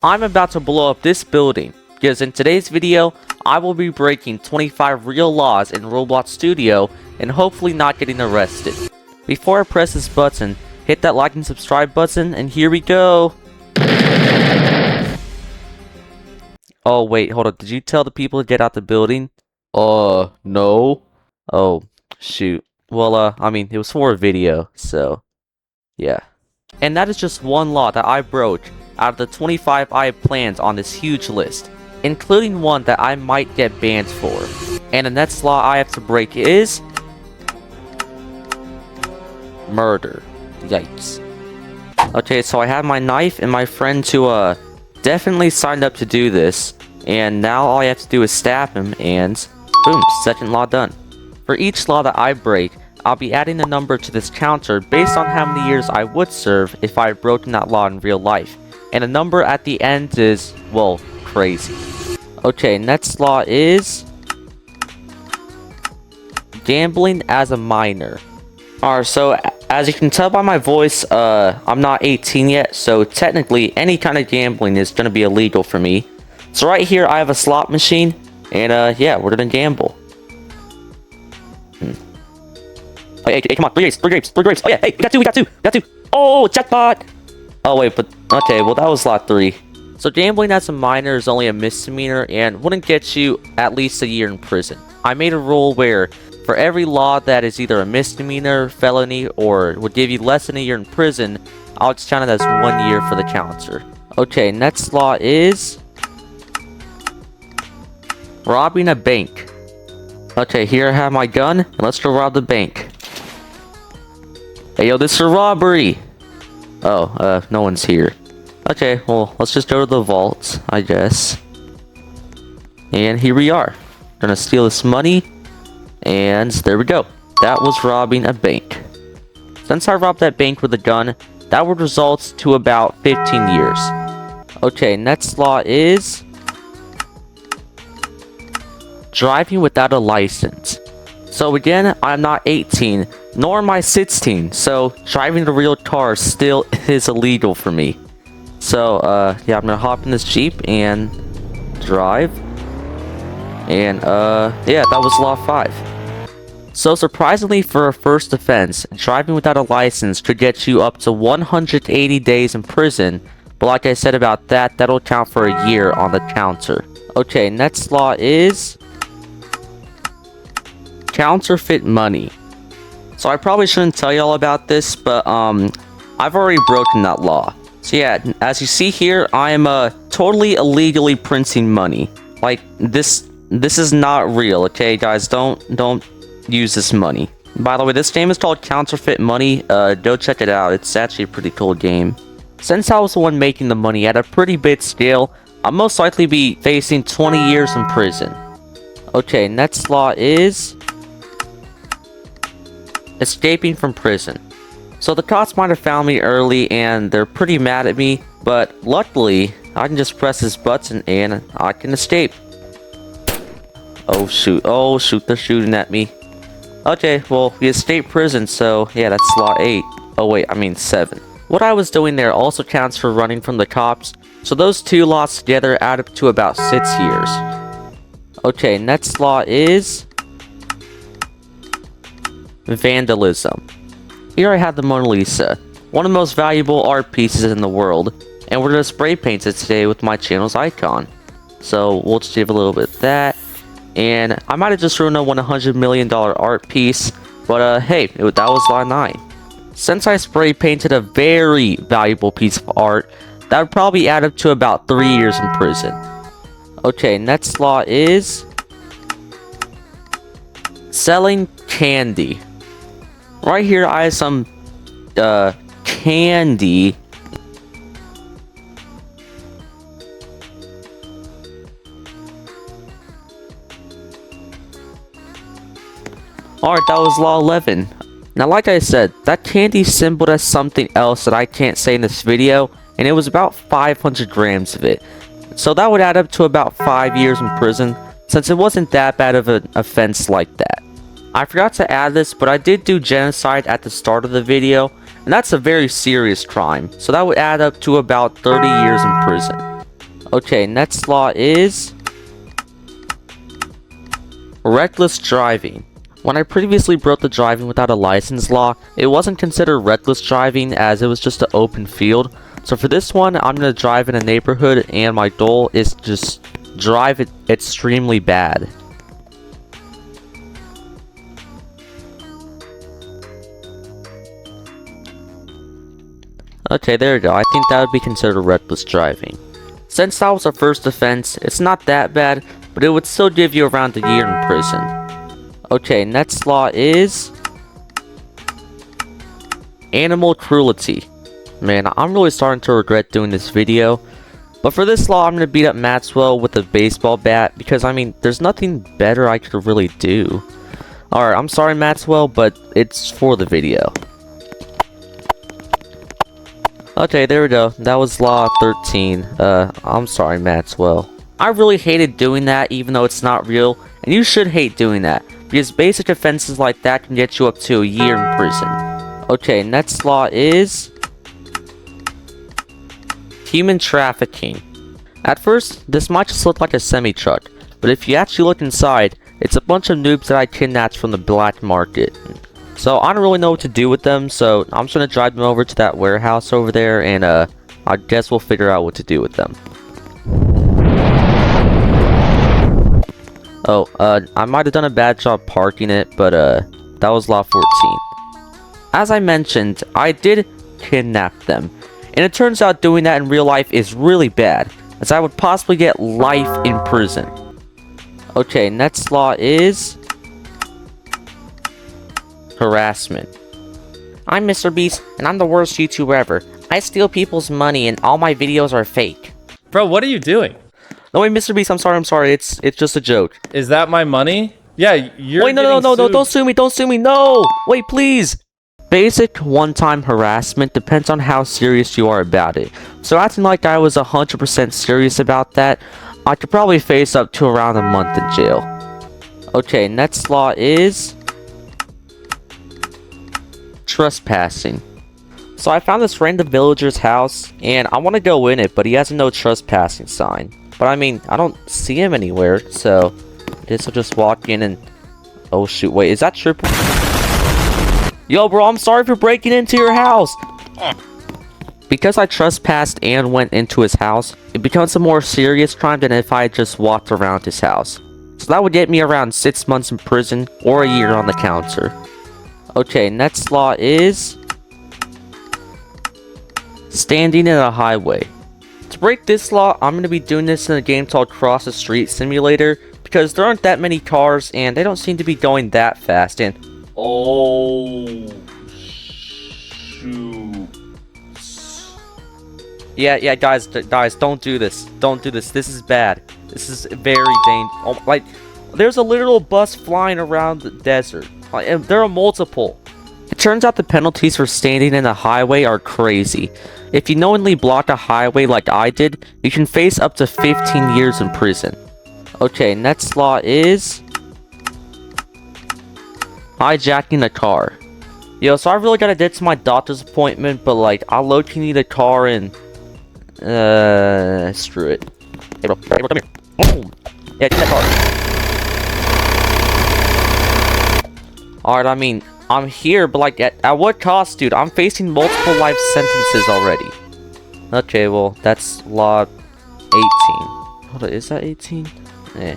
I'm about to blow up this building, because in today's video, I will be breaking 25 real laws in Roblox Studio and hopefully not getting arrested. Before I press this button, hit that like and subscribe button, and here we go! Oh wait, hold on, did you tell the people to get out the building? No. Oh, shoot. Well, I mean, it was for a video, so, yeah. And that is just one law that I broke out of the 25 I have planned on this huge list, including one that I might get banned for. And the next law I have to break is murder. Yikes. Okay, so I have my knife and my friend who definitely signed up to do this, and now all I have to do is stab him, and boom, second law done. For each law that I break, I'll be adding a number to this counter based on how many years I would serve if I had broken that law in real life. And the number at the end is, well, crazy. Okay, next law is gambling as a minor. Alright, so as you can tell by my voice, I'm not 18 yet, so technically any kind of gambling is going to be illegal for me. So right here I have a slot machine, and yeah, we're going to gamble. Hey, come on, three grapes. Oh yeah, hey, we got two. Oh, jackpot! Oh wait, but okay, well that was law 3. So gambling as a minor is only a misdemeanor and wouldn't get you at least a year in prison. I made a rule where for every law that is either a misdemeanor, felony, or would give you less than a year in prison, I'll just count it as 1 year for the counter. Okay, next law is robbing a bank. Okay, here I have my gun, and let's go rob the bank. Hey yo, this is a robbery! Oh, no one's here. Okay, well, let's just go to the vault, I guess. And here we are. Gonna steal this money. And there we go. That was robbing a bank. Since I robbed that bank with a gun, that would result to about 15 years. Okay, next law is driving without a license. So again, I'm not 18, nor am I 16, so driving a real car still is illegal for me. So, yeah, I'm gonna hop in this Jeep and drive. And, yeah, that was law 5. So surprisingly for a first offense, driving without a license could get you up to 180 days in prison, but like I said about that, that'll count for a year on the counter. Okay, next law is counterfeit money. So I probably shouldn't tell y'all about this, but I've already broken that law. So yeah, as you see here, I am totally illegally printing money. Like this is not real, okay guys? Don't use this money. By the way, this game is called Counterfeit Money. Go check it out. It's actually a pretty cool game. Since I was the one making the money at a pretty big scale, I'll most likely be facing 20 years in prison. Okay, next law is escaping from prison. So the cops might have found me early and they're pretty mad at me, but luckily I can just press this button and I can escape. Oh shoot, they're shooting at me. Okay, well, we escaped prison, so yeah, that's law 8. Oh wait, I mean 7. What I was doing there also counts for running from the cops, so those two laws together add up to about 6 years. Okay, next law is vandalism. Here I have the Mona Lisa, one of the most valuable art pieces in the world, and we're gonna spray paint it today with my channel's icon. So we'll just give a little bit of that, and I might have just ruined a $100 million art piece, but hey, that was law 9. Since I spray painted a very valuable piece of art, that would probably add up to about 3 years in prison. Okay, next law is selling candy. Right here I have some candy. Alright, that was law 11. Now like I said, that candy symboled as something else that I can't say in this video, and it was about 500 grams of it. So that would add up to about 5 years in prison, since it wasn't that bad of an offense like that. I forgot to add this, but I did do genocide at the start of the video, and that's a very serious crime, so that would add up to about 30 years in prison. Okay, next law is reckless driving. When I previously broke the driving without a license law, it wasn't considered reckless driving as it was just an open field. So for this one, I'm going to drive in a neighborhood and my goal is to just drive it extremely bad. Okay, there we go. I think that would be considered reckless driving. Since that was our first offense, it's not that bad, but it would still give you around a year in prison. Okay, next law is animal cruelty. Man, I'm really starting to regret doing this video. But for this law, I'm going to beat up Maxwell with a baseball bat because, I mean, there's nothing better I could really do. Alright, I'm sorry, Maxwell, but it's for the video. Okay, there we go. That was law 13. I'm sorry, Maxwell. I really hated doing that, even though it's not real. And you should hate doing that, because basic offenses like that can get you up to a year in prison. Okay, next law is human trafficking. At first, this might just look like a semi-truck, but if you actually look inside, it's a bunch of noobs that I kidnapped from the black market. So I don't really know what to do with them, so I'm just gonna drive them over to that warehouse over there, and I guess we'll figure out what to do with them. Oh, I might have done a bad job parking it, but that was law 14. As I mentioned, I did kidnap them, and it turns out doing that in real life is really bad, as I would possibly get life in prison. Okay, next law is harassment. I'm Mr. Beast, and I'm the worst YouTuber ever. I steal people's money, and all my videos are fake. Bro, what are you doing? No, wait, Mr. Beast, I'm sorry. It's just a joke. Is that my money? Yeah, you're Wait, no, don't sue me, no! Wait, please! Basic one-time harassment depends on how serious you are about it. So acting like I was 100% serious about that, I could probably face up to around a month in jail. Okay, next law is trespassing. So I found this random villager's house, and I want to go in it, but he has a no trespassing sign. But I mean, I don't see him anywhere, so I guess I'll just walk in and... Oh shoot, wait, is that triple? Yo, bro, I'm sorry for breaking into your house! Because I trespassed and went into his house, it becomes a more serious crime than if I had just walked around his house. So that would get me around 6 months in prison, or a year on the counter. Okay, next law is standing in a highway. To break this law, I'm going to be doing this in a game called Cross the Street Simulator, because there aren't that many cars, and they don't seem to be going that fast, and... Oh... shoot... Yeah, guys, don't do this. Don't do this. This is bad. This is very dangerous. Oh, like, there's a literal bus flying around the desert. And there are multiple. It turns out the penalties for standing in a highway are crazy. If you knowingly block a highway like I did, you can face up to 15 years in prison. Okay, next law is hijacking a car. Yo, so I really gotta get to my doctor's appointment, but like, I low-key need a car and... screw it. Hey bro, come here. Boom! Yeah, get that car. Alright, I mean, I'm here, but like, at what cost, dude? I'm facing multiple life sentences already. Okay, well, that's law 18. Hold on, is that 18? Eh.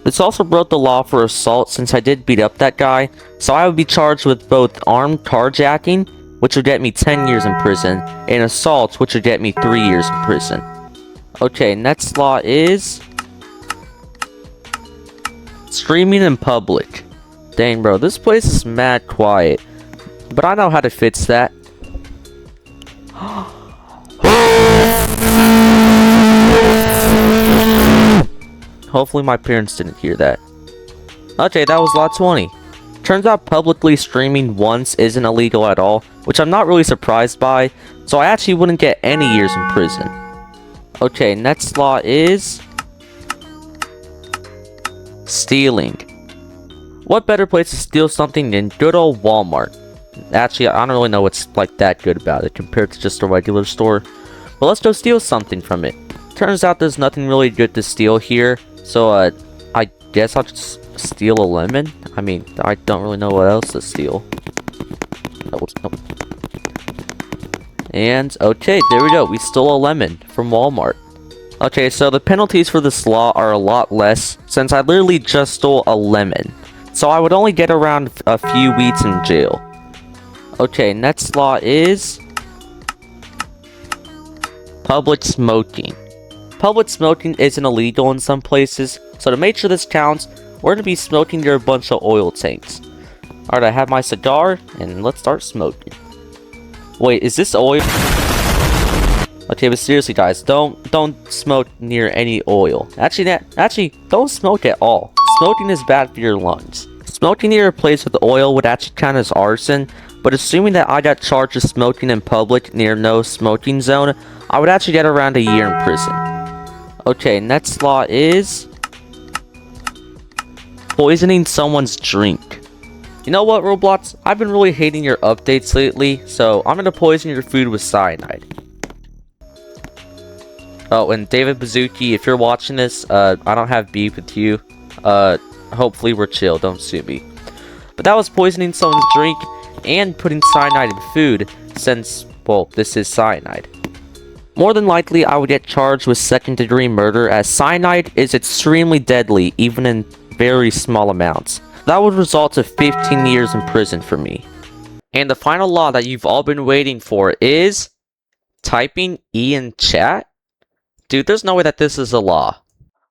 This also broke the law for assault since I did beat up that guy, so I would be charged with both armed carjacking, which would get me 10 years in prison, and assault, which would get me 3 years in prison. Okay, next law is streaming in public. Dang, bro, this place is mad quiet, but I know how to fix that. Hopefully my parents didn't hear that. Okay, that was law 20. Turns out publicly streaming once isn't illegal at all, which I'm not really surprised by, so I actually wouldn't get any years in prison. Okay, next law is stealing. What better place to steal something than good old Walmart? Actually, I don't really know what's like that good about it compared to just a regular store. But let's go steal something from it. turns out there's nothing really good to steal here. So, I guess I'll just steal a lemon. I mean, I don't really know what else to steal. Nope. And, okay, there we go. We stole a lemon from Walmart. Okay, so the penalties for this law are a lot less, since I literally just stole a lemon. So I would only get around a few weeks in jail. Okay, next law is public smoking. Public smoking isn't illegal in some places, so to make sure this counts, we're gonna be smoking near a bunch of oil tanks. Alright, I have my cigar, and let's start smoking. Wait, is this oil? Okay, but seriously, guys, don't smoke near any oil. Actually, don't smoke at all. Smoking is bad for your lungs. Smoking near a place with oil would actually count as arson, but assuming that I got charged with smoking in public near no smoking zone, I would actually get around a year in prison. Okay, next law is poisoning someone's drink. You know what, Roblox? I've been really hating your updates lately, so I'm gonna poison your food with cyanide. Oh, and David Bazuki, if you're watching this, I don't have beef with you. Hopefully we're chill, don't sue me. But that was poisoning someone's drink and putting cyanide in food, since, well, this is cyanide. More than likely, I would get charged with second-degree murder, as cyanide is extremely deadly, even in very small amounts. That would result in 15 years in prison for me. And the final law that you've all been waiting for is typing E in chat? Dude, there's no way that this is a law.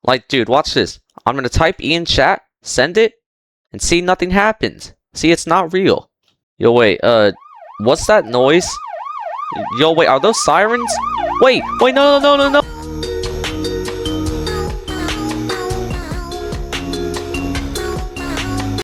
Like, dude, watch this. I'm gonna type E in chat, send it, and see nothing happens. See, it's not real. Yo, wait, what's that noise? Yo, wait, are those sirens? Wait, no.